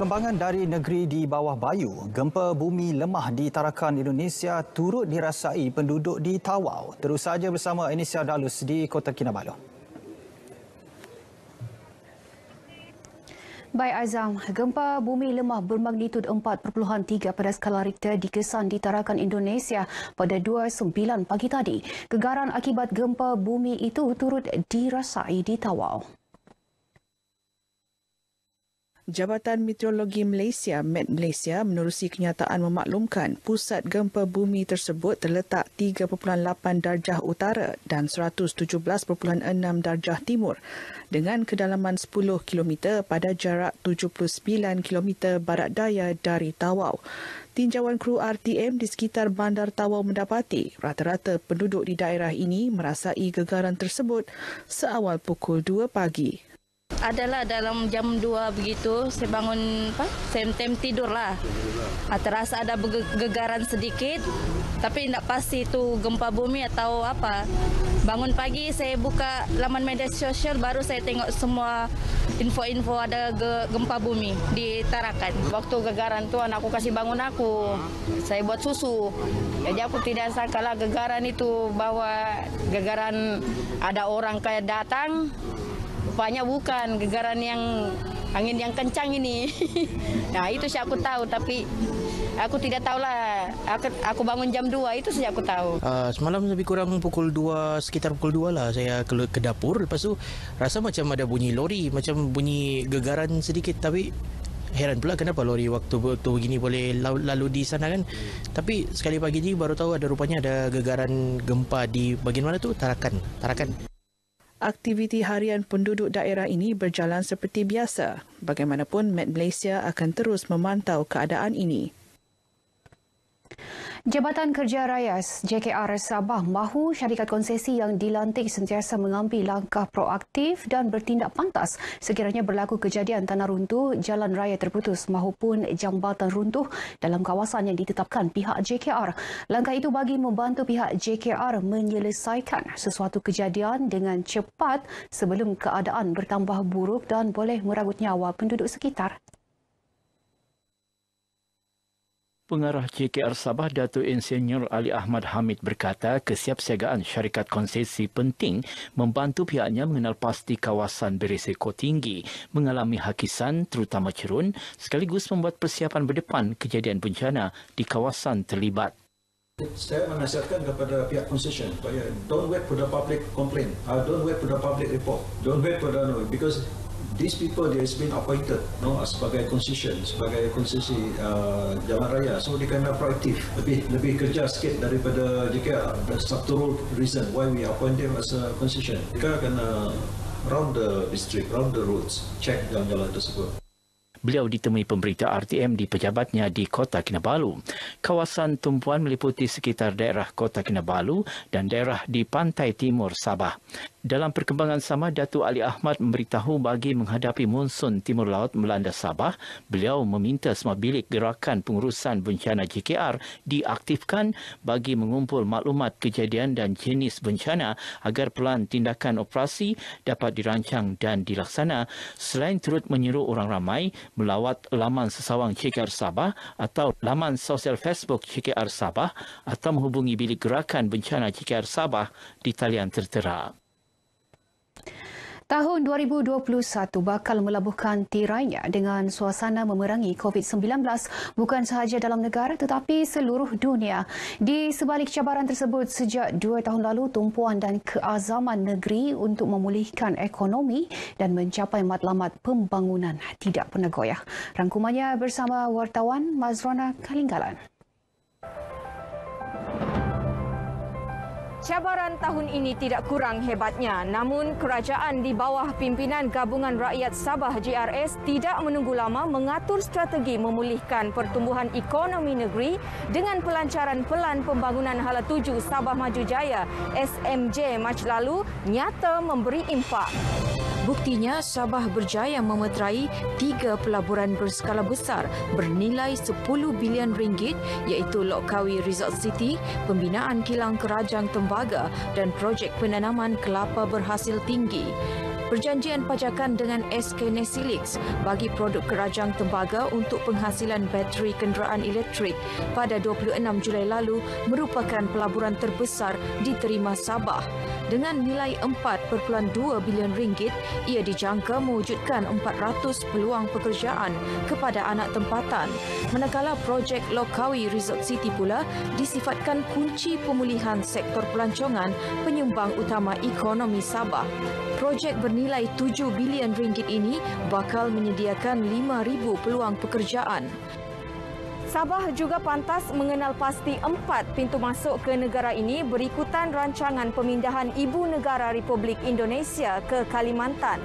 Perkembangan dari negeri di bawah bayu, gempa bumi lemah di Tarakan Indonesia turut dirasai penduduk di Tawau. Terus saja bersama Inisia Dalus di Kota Kinabalu. Baik Azam, gempa bumi lemah bermagnitud 4.3 pada skala Richter dikesan di Tarakan Indonesia pada 2.09 pagi tadi. Gegaran akibat gempa bumi itu turut dirasai di Tawau. Jabatan Meteorologi Malaysia, Met Malaysia, menerusi kenyataan memaklumkan pusat gempa bumi tersebut terletak 3.8 darjah utara dan 117.6 darjah timur dengan kedalaman 10 km pada jarak 79 km barat daya dari Tawau. Tinjauan kru RTM di sekitar Bandar Tawau mendapati rata-rata penduduk di daerah ini merasai gegaran tersebut seawal pukul 2 pagi. Adalah dalam jam 2 begitu, saya bangun tem tidurlah. Terasa ada gegaran sedikit, tapi tidak pasti itu gempa bumi atau apa. Bangun pagi saya buka laman media sosial, baru saya tengok semua info-info ada gempa bumi di Tarakan. Waktu gegaran tu anakku kasih bangun aku, saya buat susu. Jadi aku tidak sangka lah gegaran itu bahwa gegaran ada orang kayak datang. Rupanya bukan gegaran yang angin yang kencang ini. Nah itu sih aku tahu, tapi aku tidak tahulah. Aku bangun jam 2 itu saja aku tahu. Semalam lebih kurang pukul 2, sekitar pukul 2 lah saya ke dapur. Lepas tu rasa macam ada bunyi lori, macam bunyi gegaran sedikit. Tapi heran pula kenapa lori waktu begini boleh lalu di sana kan. Tapi sekali pagi ni baru tahu ada rupanya ada gegaran gempa di bagian mana tu? Tarakan. Aktiviti harian penduduk daerah ini berjalan seperti biasa. Bagaimanapun, Met Malaysia akan terus memantau keadaan ini. Jabatan Kerja Rayas JKR Sabah mahu syarikat konsesi yang dilantik sentiasa mengambil langkah proaktif dan bertindak pantas sekiranya berlaku kejadian tanah runtuh, jalan raya terputus maupun jambatan runtuh dalam kawasan yang ditetapkan pihak JKR. Langkah itu bagi membantu pihak JKR menyelesaikan sesuatu kejadian dengan cepat sebelum keadaan bertambah buruk dan boleh meragut nyawa penduduk sekitar. Pengarah JKR Sabah Datuk Insinyur Ali Ahmad Hamid berkata kesiapsiagaan syarikat konsesi penting membantu pihaknya mengenal pasti kawasan berisiko tinggi, mengalami hakisan terutama cerun sekaligus membuat persiapan berdepan kejadian bencana di kawasan terlibat. Saya menasihatkan kepada pihak concession supaya don't wait for the public complaint, don't wait for the public report, don't wait for the because these people they has been appointed sebagai concession, sebagai konsesi jalan raya, so dia kena proaktif, lebih kerja sikit daripada JKR. That's the reason why we appoint them as a concession. Mereka kena round the district, round the roads, check jalan-jalan tersebut. Beliau ditemui pemberita RTM di pejabatnya di Kota Kinabalu. Kawasan tumpuan meliputi sekitar daerah Kota Kinabalu dan daerah di pantai timur Sabah. Dalam perkembangan sama, Datuk Ali Ahmad memberitahu bagi menghadapi monsun timur laut melanda Sabah, beliau meminta semua bilik gerakan pengurusan bencana JKR diaktifkan bagi mengumpul maklumat kejadian dan jenis bencana agar pelan tindakan operasi dapat dirancang dan dilaksana selain turut menyeru orang ramai melawat laman sesawang JKR Sabah atau laman sosial Facebook JKR Sabah atau menghubungi bilik gerakan bencana JKR Sabah di talian tertera. Tahun 2021 bakal melabuhkan tirainya dengan suasana memerangi COVID-19 bukan sahaja dalam negara tetapi seluruh dunia. Di sebalik cabaran tersebut, sejak 2 tahun lalu tumpuan dan keazaman negeri untuk memulihkan ekonomi dan mencapai matlamat pembangunan tidak pernah goyah. Rangkumannya bersama wartawan Mazrona Kalinggalan. Cabaran tahun ini tidak kurang hebatnya, namun kerajaan di bawah pimpinan Gabungan Rakyat Sabah GRS tidak menunggu lama mengatur strategi memulihkan pertumbuhan ekonomi negeri dengan pelancaran Pelan Pembangunan Hala Tuju Sabah Maju Jaya SMJ Mac lalu nyata memberi impak. Buktinya, Sabah berjaya memeterai 3 pelaburan berskala besar bernilai 10 bilion ringgit iaitu Lok Kawi Resort City, pembinaan kilang Kerajang Tembaga dan projek penanaman kelapa berhasil tinggi. perjanjian pajakan dengan SK Nesilix bagi produk kerajang tembaga untuk penghasilan bateri kenderaan elektrik pada 26 Julai lalu merupakan pelaburan terbesar diterima Sabah. Dengan nilai 4.2 bilion ringgit, ia dijangka mewujudkan 400 peluang pekerjaan kepada anak tempatan. Manakala projek Lokawi Resort City pula disifatkan kunci pemulihan sektor pelancongan penyumbang utama ekonomi Sabah. Projek bernilai 7 bilion ringgit ini bakal menyediakan 5,000 peluang pekerjaan. Sabah juga pantas mengenal pasti 4 pintu masuk ke negara ini berikutan rancangan pemindahan Ibu Negara Republik Indonesia ke Kalimantan.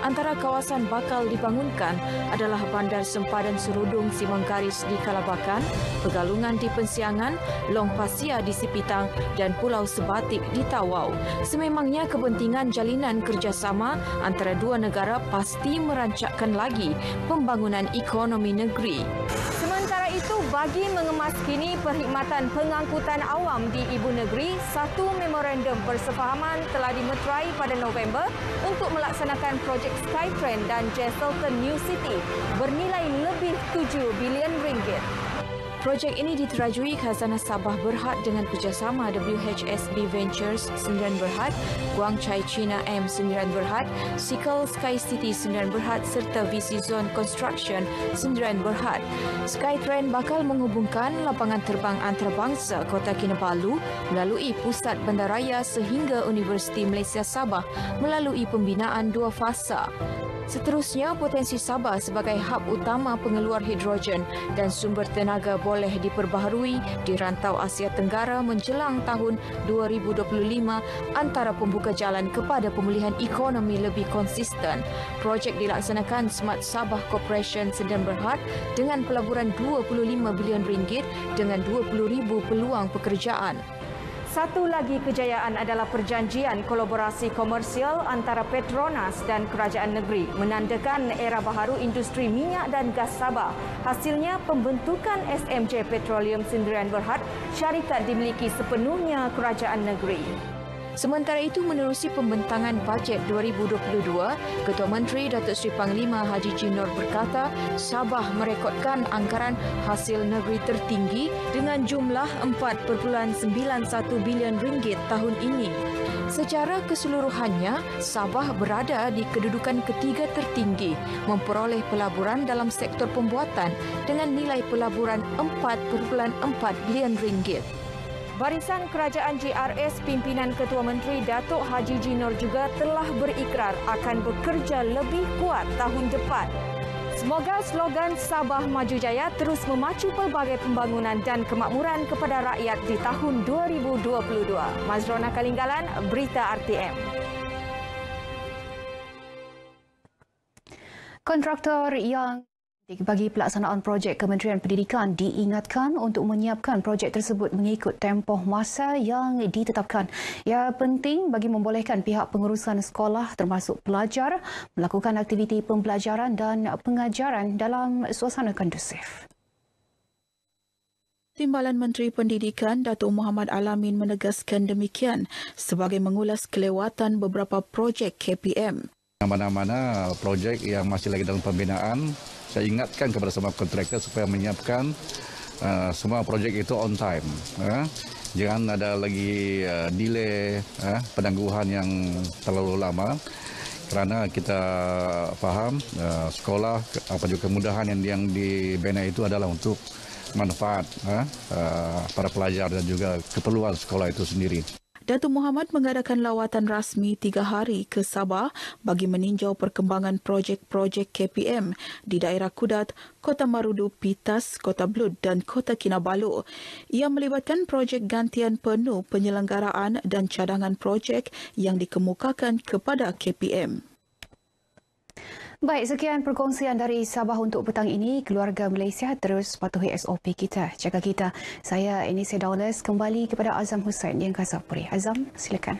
Antara kawasan bakal dibangunkan adalah Bandar Sempadan Serudung Simangkaris di Kalabakan, Pegalungan di Pensiangan, Long Pasia di Sipitang dan Pulau Sebatik di Tawau. Sememangnya kepentingan jalinan kerjasama antara dua negara pasti merancakkan lagi pembangunan ekonomi negeri. Sementara itu, bagi mengemas-kini perkhidmatan pengangkutan awam di Ibu Negeri, satu memorandum persefahaman telah dimeterai pada November untuk melaksanakan projek Skytrain dan Jesselton New City bernilai lebih 7 bilion ringgit. Projek ini diterajui Khazanah Sabah Berhad dengan kerjasama WHSB Ventures 9 Berhad, Guang Chai China M 9 Berhad, Sikal Sky City 9 Berhad serta VC Zone Construction 9 Berhad. Skytrain bakal menghubungkan lapangan terbang antarabangsa Kota Kinabalu melalui pusat bandaraya sehingga Universiti Malaysia Sabah melalui pembinaan 2 fasa. Seterusnya, potensi Sabah sebagai hub utama pengeluar hidrogen dan sumber tenaga boleh diperbaharui di rantau Asia Tenggara menjelang tahun 2025 antara pembuka jalan kepada pemulihan ekonomi lebih konsisten. Projek dilaksanakan Smart Sabah Corporation Sdn Bhd dengan pelaburan 25 bilion ringgit dengan 20,000 peluang pekerjaan. Satu lagi kejayaan adalah perjanjian kolaborasi komersial antara Petronas dan Kerajaan Negeri menandakan era baharu industri minyak dan gas Sabah. Hasilnya pembentukan SMJ Petroleum Sdn Bhd, syarikat dimiliki sepenuhnya Kerajaan Negeri. Sementara itu, menerusi pembentangan bajet 2022, Ketua Menteri Datuk Seri Panglima Haji Jinor berkata Sabah merekodkan anggaran hasil negeri tertinggi dengan jumlah 4.91 bilion ringgit tahun ini. Secara keseluruhannya, Sabah berada di kedudukan ketiga tertinggi, memperoleh pelaburan dalam sektor pembuatan dengan nilai pelaburan 4.4 bilion ringgit. Barisan Kerajaan GRS pimpinan Ketua Menteri Datuk Haji Jinor juga telah berikrar akan bekerja lebih kuat tahun depan. Semoga slogan Sabah Maju Jaya terus memacu pelbagai pembangunan dan kemakmuran kepada rakyat di tahun 2022. Mazrona Kalinggalan, Berita RTM. Kontraktor yang bagi pelaksanaan projek Kementerian Pendidikan diingatkan untuk menyiapkan projek tersebut mengikut tempoh masa yang ditetapkan. Ia penting bagi membolehkan pihak pengurusan sekolah termasuk pelajar melakukan aktiviti pembelajaran dan pengajaran dalam suasana kondusif. Timbalan Menteri Pendidikan Datuk Muhammad Alamin menegaskan demikian sebagai mengulas kelewatan beberapa projek KPM. Mana-mana projek yang masih lagi dalam pembinaan, saya ingatkan kepada semua kontraktor supaya menyiapkan semua projek itu on time. Jangan ada lagi delay, penangguhan yang terlalu lama. Kerana kita faham sekolah apa juga kemudahan yang dibina itu adalah untuk manfaat para pelajar dan juga keperluan sekolah itu sendiri. Datuk Muhammad mengadakan lawatan rasmi 3 hari ke Sabah bagi meninjau perkembangan projek-projek KPM di daerah Kudat, Kota Marudu, Pitas, Kota Blud dan Kota Kinabalu. Ia melibatkan projek gantian penuh penyelenggaraan dan cadangan projek yang dikemukakan kepada KPM. Baik, sekian perkongsian dari Sabah untuk petang ini. Keluarga Malaysia terus patuhi SOP kita. Jaga kita. Saya Enisa Dowles kembali kepada Azam Hussain yang Kasapuri. Azam, silakan.